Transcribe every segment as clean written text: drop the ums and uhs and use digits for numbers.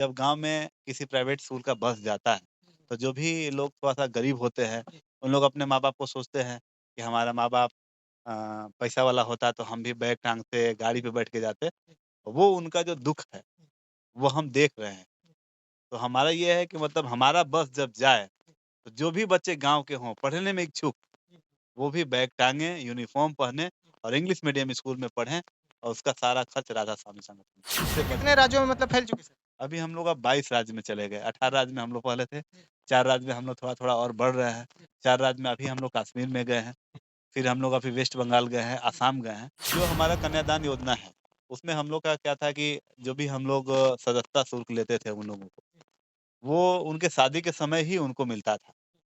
जब गाँव में किसी प्राइवेट स्कूल का बस जाता है, तो जो भी लोग थोड़ा-सा गरीब होते हैं, उन लोग अपने माँ-बाप को सोचते हैं कि हमारा माँ-बाप अ, पैसा वाला होता तो हम भी बैग टाँगते, गाड़ी पे बैठ के जाते। वो उनका जो दुःख है, वो हम देख रहे हैं। तो हमारा ये है कि मतलब हमारा बस जब जाए, तो जो भी बच्चे गाँव के हों, पढ़ने में इच्छुक, वो भी बैग टाँगे, यूनिफ़ॉर्म पहने और इंग्लिश मीडियम स्कूल में पढ़ें और उसका सारा खर्च राधा स्वामी संगठन इससे कितने बचे। राज्यों में मतलब फैल चुकी सर? अभी हम लोग अब 22 राज्य में चले गए, 18 राज्य में हम लोग पहले थे, 4 राज्य में हम लोग थोड़ा-थोड़ा और बढ़ रहे हैं, 4 राज्य में अभी हम लोग कश्मीर में गए हैं, फिर हम लोग अभी वेस्ट बंगाल गए हैं, असम गए हैं। जो हमारा कन्यादान योजना है, उसमें हम लोग का क्या था कि जो भी हम लोग सदस्यता शुल्क लेते थे उन लोगों को, वो उनके शादी के समय ही उनको मिलता था।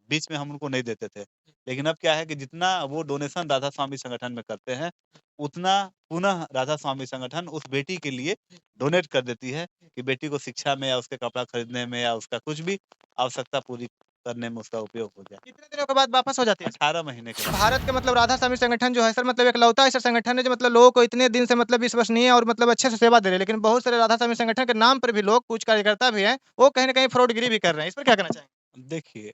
बीच में हम उनको नहीं देते थे। लेकिन अब क्या है कि जितना वो डोनेशन राधा स्वामी संगठन में करते हैं, उतना पुनः राधा स्वामी संगठन उस बेटी के लिए डोनेट कर देती है कि बेटी को शिक्षा में या उसके कपड़ा खरीदने में या उसका कुछ भी आवश्यकता पूरी करने में उसका उपयोग हो जाए। कितने दिनों के बाद वापस हो जाती है सर? 18 महीने के बाद। भारत के मतलब राधा स्वामी संगठन जो है सर मतलब इकलौता ऐसा संगठन है जो मतलब लोगों को इतने दिन से मतलब विश्वसनीय और मतलब अच्छे से सेवा दे रहे हैं। लेकिन बहुत सारे राधा स्वामी संगठन के नाम पर भी लोग कुछ कार्यकर्ता भी हैं, वो कहीं न कहीं फ्रॉडगिरी भी कर रहे हैं। इस पर क्या कहना चाहेंगे? देखिए,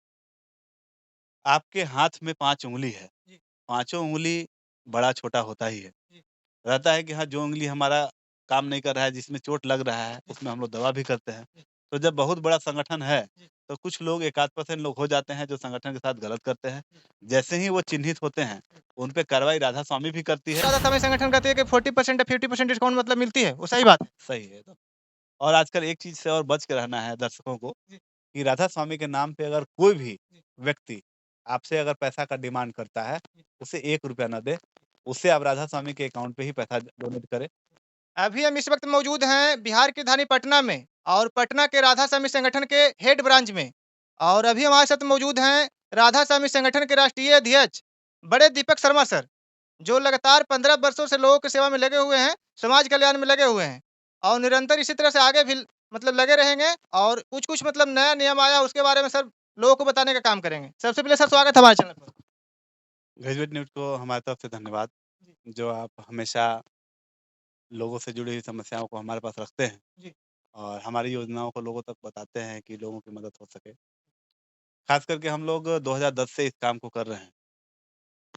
आपके हाथ में 5 उँगली है, जी, पाँचों उँगली बड़ा-छोटा होता ही है। जी, रहता है कि हाँ, जो उँगली हमारा काम नहीं कर रहा है, जिसमें चोट लग रहा है, जी, उसमें हम लोग दवा भी करते हैं। जी, तो जब बहुत बड़ा संगठन है, जी, तो कुछ लोग एकाध परसेंट लोग हो जाते हैं, जो संगठन के साथ गलत करते हैं। जी, जैसे ही वो चिन्हित होते हैं, उन पे कार्रवाई राधा स्वामी भी करती है। राधा स्वामी संगठन कहती है कि 40% या 50% डिस्काउंट मतलब मिलती है, वो सही बात है? सही है एकदम। और आजकल एक चीज़ से और बच के रहना है दर्शकों को जी, कि राधा स्वामी के नाम पे अगर कोई भी जी, व्यक्ति आपसे अगर पैसा का डिमांड करता है, जी। उसे ₹1 ना दें, उससे आप राधा स्वामी के अकाउंट पे ही पैसा डोनेट करें। अभी हम इस वक़्त मौजूद हैं बिहार की राजधानी पटना में और पटना के राधा स्वामी संगठन के हेड ब्रांच में। और अभी हमारे साथ मौजूद हैं राधा स्वामी संगठन के राष्ट्रीय अध्यक्ष बड़े दीपक शर्मा सर, जो लगातार 15 वर्षों से लोगों की सेवा में लगे हुए हैं, समाज कल्याण में लगे हुए हैं और निरंतर इसी तरह से आगे भी मतलब लगे रहेंगे और कुछ-कुछ मतलब नया नियम आया उसके बारे में सर लोगों को बताने का काम करेंगे। सबसे पहले सर स्वागत है हमारे चैनल पर। ग्रेजुएट न्यूज़ को हमारी तरफ से धन्यवाद, जी, जो आप हमेशा लोगों से जुड़ी हुई समस्याओं को हमारे पास रखते हैं जी, और हमारी योजनाओं को लोगों तक बताते हैं कि लोगों की मदद हो सके। ख़ास करके हम लोग 2010 से इस काम को कर रहे हैं।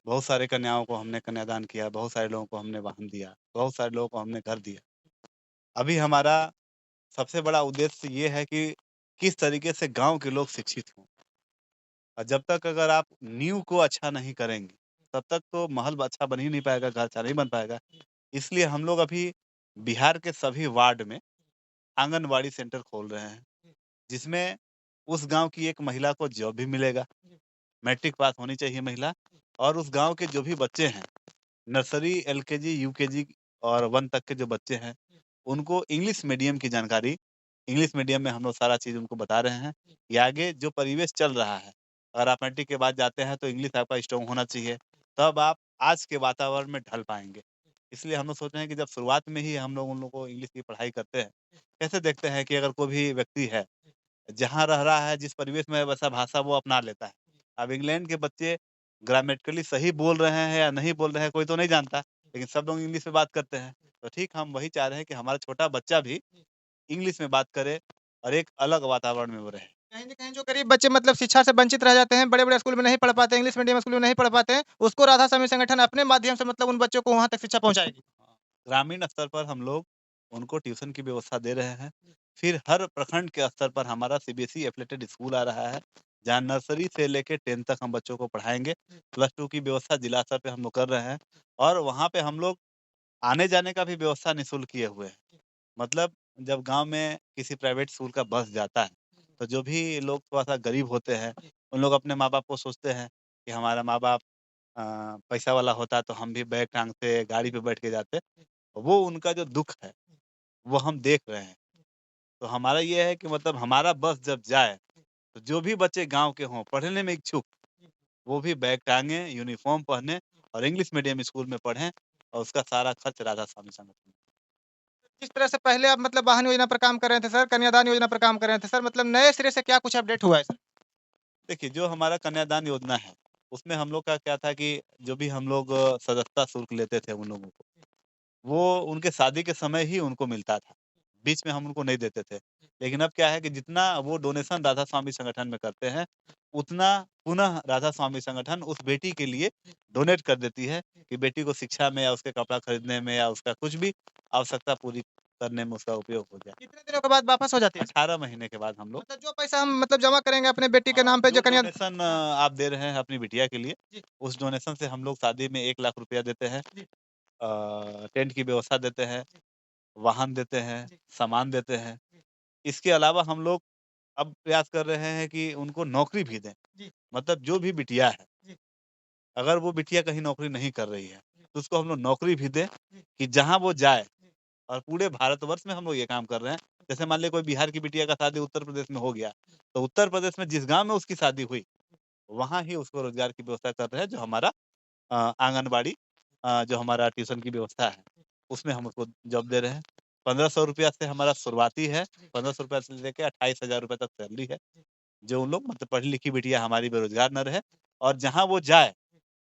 बहुत सारे कन्याओं को हमने कन्यादान किया, बहुत सारे लोगों को हमने वाहन दिया, बहुत सारे लोगों को हमने घर दिया। अभी हमारा सबसे बड़ा उद्देश्य ये है कि किस तरीके से गाँव के लोग शिक्षित हों और जब तक अगर आप नींव को अच्छा नहीं करेंगे, तब तक तो महल अच्छा बन ही नहीं पाएगा, घर अच्छा नहीं बन पाएगा। इसलिए हम लोग अभी बिहार के सभी वार्ड में आंगनबाड़ी सेंटर खोल रहे हैं, जिसमें उस गाँव की एक महिला को जॉब भी मिलेगा। मैट्रिक पास होनी चाहिए महिला और उस गाँव के जो भी बच्चे हैं, नर्सरी, एलकेजी, यूकेजी और 1 तक के जो बच्चे हैं, उनको इंग्लिश मीडियम की जानकारी इंग्लिश मीडियम में हम लोग सारा चीज़ उनको बता रहे हैं कि आगे जो परिवेश चल रहा है, अगर आप मैट्रिक के बाद जाते हैं तो इंग्लिश आपका स्ट्रॉन्ग होना चाहिए, तब आप आज के वातावरण में ढल पाएँगे। इसलिए हम लोग सोच रहे हैं कि जब शुरुआत में ही हम लोग उन लोगों को इंग्लिश की पढ़ाई करते हैं, कैसे देखते हैं कि अगर कोई भी व्यक्ति है, जहाँ रह रहा है, जिस परिवेश में है, वैसा भाषा वो अपना लेता है। अब इंग्लैंड के बच्चे ग्रामेटिकली सही बोल रहे हैं या नहीं बोल रहे हैं, कोई तो नहीं जानता, लेकिन सब लोग इंग्लिश में बात करते हैं। तो ठीक हम वही चाह रहे हैं कि हमारा छोटा बच्चा भी इंग्लिश में बात करे और एक अलग वातावरण में वो रहे। कहीं न कहीं जो गरीब बच्चे मतलब शिक्षा से वंचित रह जाते हैं, बड़े-बड़े स्कूल में नहीं पढ़ पाते, इंग्लिश मीडियम स्कूल में नहीं पढ़ पाते हैं, उसको राधा स्वामी संगठन अपने माध्यम से मतलब उन बच्चों को वहाँ तक शिक्षा पहुँचाएगी। हाँ, ग्रामीण स्तर पर हम लोग उनको ट्यूशन की व्यवस्था दे रहे हैं। फिर हर प्रखंड के स्तर पर हमारा सीबीएसई एफिलिएटेड स्कूल आ रहा है, जहाँ नर्सरी से लेके 10th तक हम बच्चों को पढ़ाएँगे। प्लस 2 की व्यवस्था जिला स्तर पे हम लोग कर रहे हैं और वहाँ पे हम लोग आने-जाने का भी व्यवस्था निःशुल्क किए हुए हैं। मतलब जब गाँव में किसी प्राइवेट स्कूल का बस जाता है, तो जो भी लोग थोड़ा-सा गरीब होते हैं, उन लोग अपने माँ-बाप को सोचते हैं कि हमारा माँ-बाप अ, पैसा वाला होता तो हम भी बैग टाँगते, गाड़ी पे बैठ के जाते। वो उनका जो दुःख है, वो हम देख रहे हैं। तो हमारा ये है कि मतलब हमारा बस जब जाए, तो जो भी बच्चे गाँव के हों, पढ़ने में इच्छुक, वो भी बैग टाँगे, यूनिफ़ॉर्म पहने और इंग्लिश मीडियम स्कूल में पढ़ें और उसका सारा खर्च राधा स्वामी संगठन। जिस तरह से पहले आप मतलब वाहन योजना पर काम कर रहे थे सर, कन्यादान योजना पर काम कर रहे थे सर, मतलब नए सिरे से क्या कुछ अपडेट हुआ है सर? देखिए, जो हमारा कन्यादान योजना है, उसमें हम लोग का क्या था कि जो भी हम लोग सदस्यता शुल्क लेते थे उन लोगों को, वो उनके शादी के समय ही उनको मिलता था। बीच में हम उनको नहीं देते थे। लेकिन अब क्या है कि जितना वो डोनेशन राधा स्वामी संगठन में करते हैं, उतना पुनः राधा स्वामी संगठन उस बेटी के लिए डोनेट कर देती है कि बेटी को शिक्षा में या उसके कपड़ा खरीदने में या उसका कुछ भी आवश्यकता पूरी करने में उसका उपयोग हो जाए। कितने दिनों के बाद वापस हो जाती है? 18 महीने के बाद हम लोग मतलब जो पैसा हम मतलब जमा करेंगे अपने बेटी के नाम पे जो जो कन्या डोनेशन आप दे रहे हैं अपनी बिटिया के लिए, जी। उस डोनेशन से हम लोग शादी में 1 लाख रुपया देते हैं। जी। टेंट की व्यवस्था देते हैं, जी। वाहन देते हैं, जी। सामान देते हैं। जी। इसके अलावा हम लोग अब प्रयास कर रहे हैं कि उनको नौकरी भी दें। जी। मतलब जो भी बिटिया है, जी। अगर वो बिटिया कहीं नौकरी नहीं कर रही है, जी। तो उसको हम लोग नौकरी भी दें जी। कि जहाँ वो जाए जी। और पूरे भारतवर्ष में हम लोग ये काम कर रहे हैं। जैसे मान लीजिए कोई बिहार की बिटिया का शादी उत्तर प्रदेश में हो गया, तो उत्तर प्रदेश में जिस गाँव में उसकी शादी हुई, वहाँ ही उसको रोज़गार की व्यवस्था कर रहे हैं, जो हमारा आंगनबाड़ी जो हमारा ट्यूशन की व्यवस्था है, उसमें हम उसको जॉब दे रहे हैं। ₹1500 से हमारा शुरुआती है, ₹1500 से लेके ₹28,000 तक सैलरी है। जो उन लोग मतलब पढ़ी-लिखी बिटिया हमारी बेरोज़गार ना रहे और जहाँ वो जाए,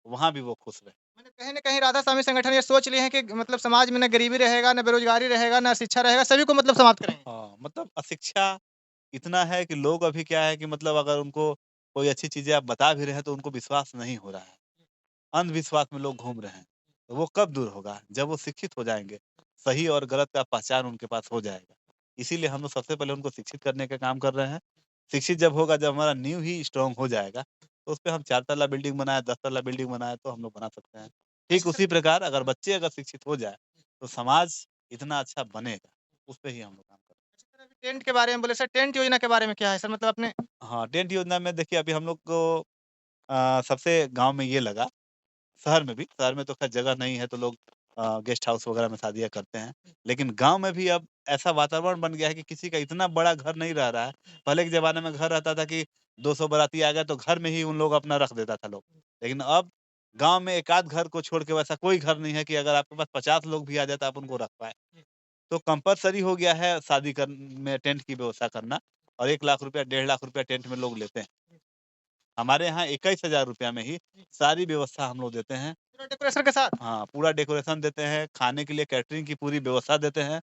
वहाँ भी वो खुश रहे। मैंने कहीं न कहीं राधा स्वामी संगठन ये सोच लिए हैं कि मतलब समाज में ना गरीबी रहेगा, ना बेरोज़गारी रहेगा, ना शिक्षा रहेगा, सभी को मतलब समाप्त करेंगे। हाँ, मतलब अशिक्षा इतना है कि लोग अभी क्या है कि मतलब अगर उनको कोई अच्छी चीज़ें आप बता भी रहे हैं, तो उनको विश्वास नहीं हो रहा है। अंधविश्वास में लोग घूम रहे हैं। तो वो कब दूर होगा? जब वो शिक्षित हो जाएँगे, सही और गलत का पहचान उनके पास हो जाएगा। इसीलिए हम लोग सबसे पहले उनको शिक्षित करने का काम कर रहे हैं। शिक्षित जब होगा, जब हमारा नींव ही स्ट्रॉन्ग हो जाएगा, तो उसपे हम 4 तल्ला बिल्डिंग बनाएँ, 10 तल्ला बिल्डिंग बनाएँ, तो हम लोग बना सकते हैं। ठीक अच्छा सर उसी प्रकार अगर बच्चे अगर शिक्षित हो जाए, तो समाज इतना अच्छा बनेगा, उस पे ही हम लोग काम कर रहे हैं। अच्छा सर अभी टेंट के बारे में बोले सर, टेंट योजना के बारे में क्या है सर? मतलब अपने हाँ, टेंट योजना में देखिए अभी हम लोग को सबसे गाँव में ये लगा, शहर में तो ख़ैर जगह नहीं है तो लोग गेस्ट हाउस वग़ैरह में शादियाँ करते हैं। लेकिन गाँव में भी अब ऐसा वातावरण बन गया है कि किसी का इतना बड़ा घर नहीं रह रहा है। पहले के ज़माने में घर रहता था कि 200 बाराती आ गए तो घर में ही उन लोग अपना रख देता था लोग। लेकिन अब गाँव में एक आध घर को छोड़ के वैसा कोई घर नहीं है कि अगर आपके पास 50 लोग भी आ जाए तो आप उनको रख पाएँ। तो कंपल्सरी हो गया है शादी में टेंट की व्यवस्था करना और 1 लाख रुपया, 1.5 लाख रुपया टेंट में लोग लेते हैं। हमारे यहाँ ₹21,000 में ही सारी व्यवस्था हम लोग देते हैं। पूरा डेकोरेशन के साथ? हाँ, पूरा डेकोरेशन देते हैं, खाने के लिए कैटरिंग की पूरी व्यवस्था देते हैं।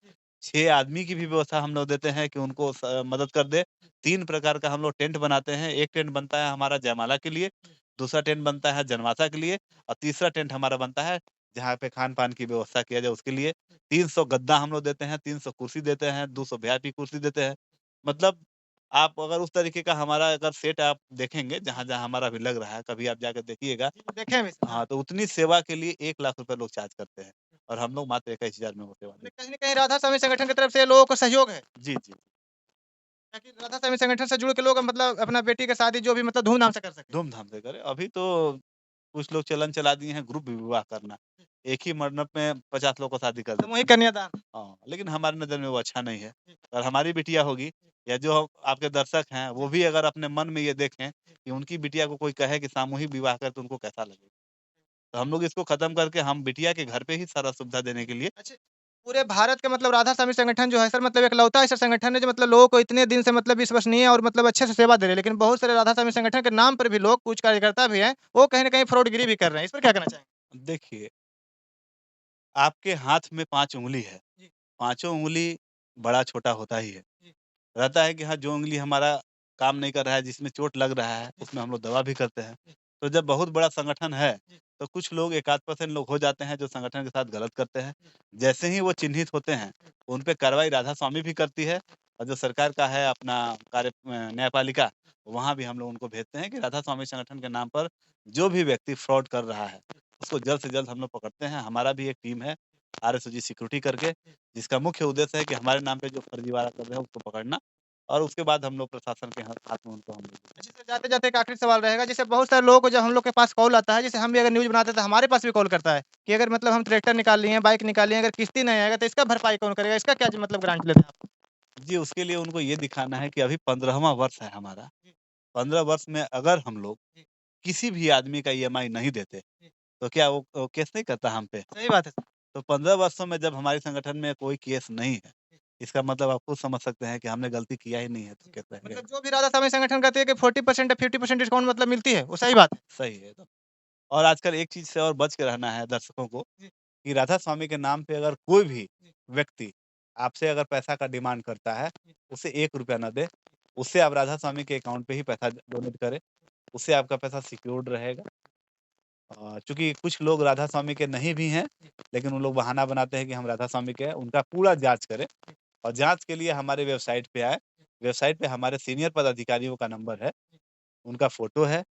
6 आदमी की भी व्यवस्था हम लोग देते हैं कि उनको मदद कर दें। 3 प्रकार का हम लोग टेंट बनाते हैं। एक टेंट बनता है हमारा जयमाला के लिए, दूसरा टेंट बनता है जनमासा के लिए और तीसरा टेंट हमारा बनता है जहाँ पे खान-पान की व्यवस्था किया जाए उसके लिए। 300 गद्दा हम लोग देते हैं, 300 कुर्सी देते हैं, 200 वीआईपी कुर्सी देते हैं। मतलब आप अगर उस तरीके का हमारा अगर सेट आप देखेंगे, जहाँ-जहाँ हमारा अभी लग रहा है, कभी आप जाके देखिएगा। जी, देखे हैं वैसे। हाँ, तो उतनी सेवा के लिए 1 लाख रुपए लोग चार्ज करते हैं और हम लोग मात्र 21,000 में वो सेवा मतलब देते कहीं न कहीं राधा स्वामी संगठन की तरफ से लोगों को सहयोग है। हैं। जी, जी। ताकि राधा स्वामी संगठन से जुड़ के लोग मतलब अपना बेटी का शादी जो भी मतलब धूमधाम से कर सकें। धूम-धाम से करें। अभी तो कुछ लोग चलन चला दिए हैं ग्रुप विवाह करना। एक ही मंडप में 50 लोग को शादी कर देते सामूहिक हैं। कन्यादान। हाँ, लेकिन हमारी नज़र में वो अच्छा नहीं है। और हमारी बिटिया होगी या जो आपके दर्शक हैं, वो भी अगर अपने मन में ये देखें कि उनकी बिटिया को कोई कहे कि सामूहिक विवाह करे तो उनको कैसा लगेगा? तो हम लोग इसको खत्म करके हम बिटिया के घर पे ही सारा सुविधा देने के लिए अच्छा, पूरे भारत का मतलब राधा स्वामी संगठन जो है सर मतलब इकलौता ऐसा संगठन है जो मतलब लोगों को इतने दिन से मतलब विश्वसनीय और मतलब अच्छे से सेवा दे रहे हैं। लेकिन बहुत सारे राधा स्वामी संगठन के नाम पर भी लोग कुछ कार्यकर्ता भी हैं, वो कहीं न कहीं फ्रॉडगिरी भी कर रहे हैं। इस पर क्या कहना चाहेंगे? देखिए, आपके हाथ में 5 उँगली है, जी। पाँचों उँगली बड़ा-छोटा होता ही है। जी। रहता है कि हाँ, जो उँगली हमारा काम नहीं कर रहा है, जिसमें चोट लग रहा है, उसमें हम लोग दवा भी करते हैं। जी। तो जब बहुत बड़ा संगठन है, जी। तो कुछ लोग एक आध % लोग हो जाते हैं, जो संगठन के साथ गलत करते हैं। जी। जैसे ही वो चिन्हित होते हैं, उन पे कार्रवाई राधा स्वामी भी करती है और जो सरकार का है अपना न्यायपालिका, वहाँ भी हम लोग उनको भेजते हैं कि राधा स्वामी संगठन के नाम पर जो भी व्यक्ति फ्रॉड कर रहा है, उसको जल्द से जल्द हम लोग पकड़ते हैं। हमारा भी एक टीम है, आरएसओजी सिक्योरिटी करके, जिसका मुख्य उद्देश्य है कि हमारे नाम पे जो फर्जीवाड़ा कर रहे हैं, उसको पकड़ना और उसके बाद हम लोग प्रशासन के हाथ में उनको हम दे देते हैं। अच्छा, सर जाते-जाते एक आखिरी सवाल रहेगा, जैसे बहुत सारे लोगों को जब हम लोग के पास कॉल आता है, जैसे हम भी अगर न्यूज़ बनाते हैं तो हमारे पास भी कॉल करता है कि अगर मतलब हम ट्रैक्टर निकाल लिए हैं, बाइक निकाल लिए हैं, अगर किस्ती नहीं आएगा तो इसका भरपाई कौन करेगा? इसका क्या मतलब गारंटी लेते हैं आप? जी, उसके लिए उनको ये दिखाना है कि अभी 15वाँ वर्ष है हमारा। जी। 15 वर्ष में अगर हम लोग जी। किसी भी आदमी का ईएमआई नहीं देते, जी। तो क्या वो केस नहीं करता हम पे? सही बात है सर। तो 15 वर्षों में जब हमारे संगठन में कोई केस नहीं है, जी। इसका मतलब आप खुद समझ सकते हैं कि हमने गलती किया ही नहीं है, तो जी। केस रह गया। मतलब जो भी राधा स्वामी संगठन कहते हैं कि 40% या 50% डिस्काउंट मतलब मिलती है, वो सही बात है? सही है एकदम। और आजकल एक चीज़ से और बच के रहना है दर्शकों को जी। कि राधा स्वामी के नाम पे अगर कोई भी जी। व्यक्ति आपसे अगर पैसा का डिमांड करता है, उसे ₹1 ना दें, उससे आप राधा स्वामी के अकाउंट पे ही पैसा डोनेट करें, उससे आपका पैसा सिक्योर्ड रहेगा। चूँकि कुछ लोग राधा स्वामी के नहीं भी हैं, लेकिन उन लोग बहाना बनाते हैं कि हम राधा स्वामी के हैं, उनका पूरा जाँच करें और जाँच के लिए हमारे वेबसाइट पे आएँ। वेबसाइट पे हमारे सीनियर पदाधिकारियों का नंबर है, उनका फ़ोटो है,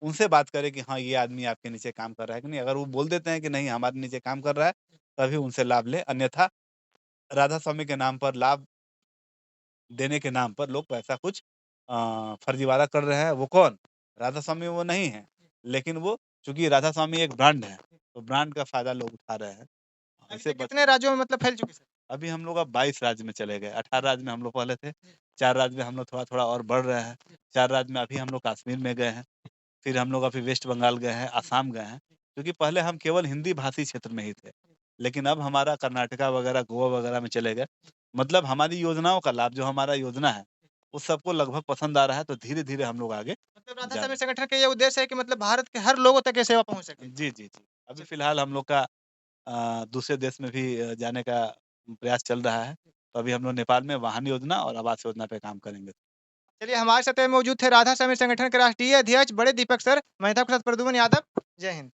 उनसे बात करें कि हाँ, ये आदमी आपके नीचे काम कर रहा है कि नहीं। अगर वो बोल देते हैं कि नहीं हमारे नीचे काम कर रहा है, तभी उनसे लाभ लें, अन्यथा राधा स्वामी के नाम पर लाभ देने के नाम पर लोग पैसा कुछ फर्जीवाड़ा कर रहे हैं। वो कौन? राधा स्वामी वो नहीं है, लेकिन वो चूँकि राधा स्वामी एक ब्रांड है, तो ब्रांड का फ़ायदा लोग उठा रहे हैं। अभी इससे तक बच कितने राज्यों में मतलब फैल चुकी सर? अभी हम लोग अब 22 राज्य में चले गए, 18 राज्य में हम लोग पहले थे, 4 राज्य में हम लोग थोड़ा-थोड़ा और बढ़ रहे हैं, 4 राज्य में अभी हम लोग कश्मीर में गए हैं, फिर हम लोग अभी वेस्ट बंगाल गए हैं, असम गए हैं, क्योंकि पहले हम केवल हिंदी भाषी क्षेत्र में ही थे, लेकिन अब हमारा कर्नाटका वगैरह, गोवा वगैरह में चले गए। मतलब हमारी योजनाओं का लाभ जो हमारा योजना है, उस सबको लगभग पसंद आ रहा है, तो धीरे-धीरे हम लोग आगे मतलब राधा जा स्वामी रहे संगठन का ये उद्देश्य है कि मतलब भारत के हर लोगों तक ये सेवा पहुँच सके। हैं। जी, जी, जी। अभी चलिए फ़िलहाल हम लोग का दूसरे देश में भी जाने का प्रयास चल रहा है। तो अभी हम लोग नेपाल में वाहन योजना और आवास योजना पे काम करेंगे। चलिए हमारे साथ मौजूद थे राधा स्वामी संगठन के राष्ट्रीय अध्यक्ष बड़े दीपक सर। मैं था आपके साथ प्रद्युमन यादव। जय हिंद।